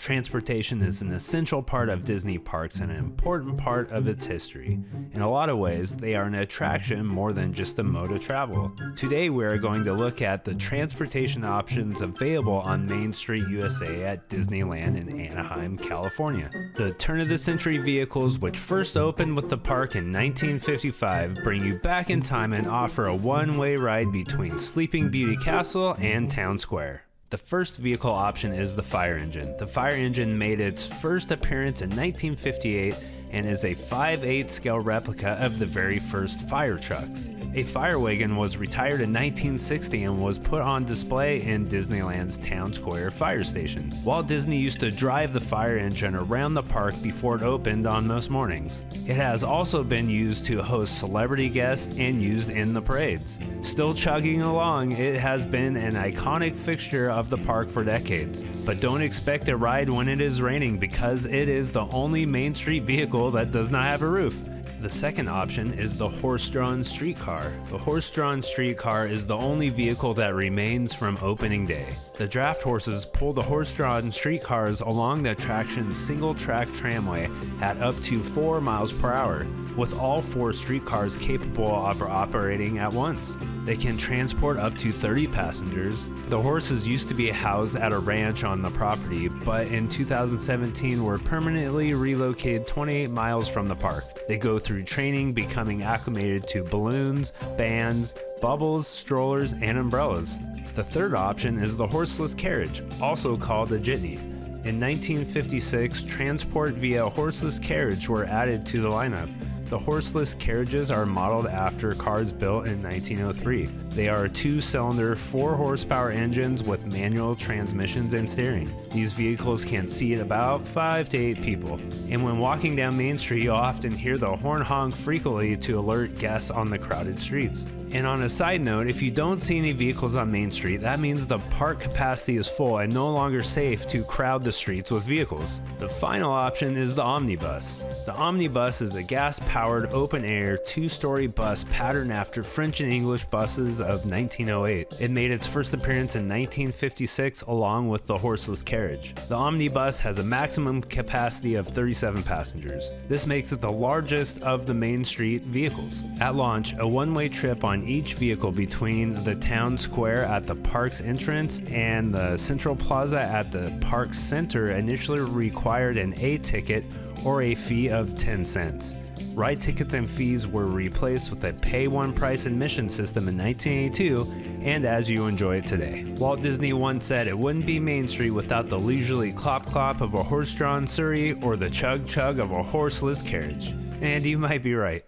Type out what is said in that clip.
Transportation is an essential part of Disney parks and an important part of its history. In a lot of ways, they are an attraction more than just a mode of travel. Today we are going to look at the transportation options available on Main Street USA at Disneyland in Anaheim, California. The turn-of-the-century vehicles, which first opened with the park in 1955, bring you back in time and offer a one-way ride between Sleeping Beauty Castle and Town Square. The first vehicle option is the fire engine. The fire engine made its first appearance in 1958 and is a 5/8 scale replica of the very first fire trucks. A fire wagon was retired in 1960 and was put on display in Disneyland's Town Square fire station. Walt Disney used to drive the fire engine around the park before it opened on most mornings. It has also been used to host celebrity guests and used in the parades. Still chugging along, it has been an iconic fixture of the park for decades. But don't expect a ride when it is raining because it is the only Main Street vehicle that does not have a roof. The second option is the horse-drawn streetcar. The horse-drawn streetcar is the only vehicle that remains from opening day. The draft horses pull the horse-drawn streetcars along the attraction's single-track tramway at up to 4 miles per hour, with all 4 streetcars capable of operating at once. They can transport up to 30 passengers. The horses used to be housed at a ranch on the property, but in 2017 were permanently relocated 28 miles from the park. They go through training, becoming acclimated to balloons, bands, bubbles, strollers, and umbrellas. The third option is the horseless carriage, also called a jitney. In 1956, transport via horseless carriage were added to the lineup. The horseless carriages are modeled after cars built in 1903. They are 2-cylinder, 4-horsepower engines with manual transmissions and steering. These vehicles can seat about 5 to 8 people. And when walking down Main Street, you'll often hear the horn honk frequently to alert guests on the crowded streets. And on a side note, if you don't see any vehicles on Main Street, that means the park capacity is full and no longer safe to crowd the streets with vehicles. The final option is the omnibus. The omnibus is a gas-powered, open-air, 2-story bus patterned after French and English buses of 1908. It made its first appearance in 1956 along with the horseless carriage. The omnibus has a maximum capacity of 37 passengers. This makes it the largest of the Main Street vehicles. At launch, a one-way trip on each vehicle between the Town Square at the park's entrance and the Central Plaza at the park's center initially required an A ticket or a fee of 10 cents. Ride tickets and fees were replaced with a pay-one-price admission system in 1982, and as you enjoy it today. Walt Disney once said it wouldn't be Main Street without the leisurely clop-clop of a horse-drawn surrey or the chug-chug of a horseless carriage. And you might be right.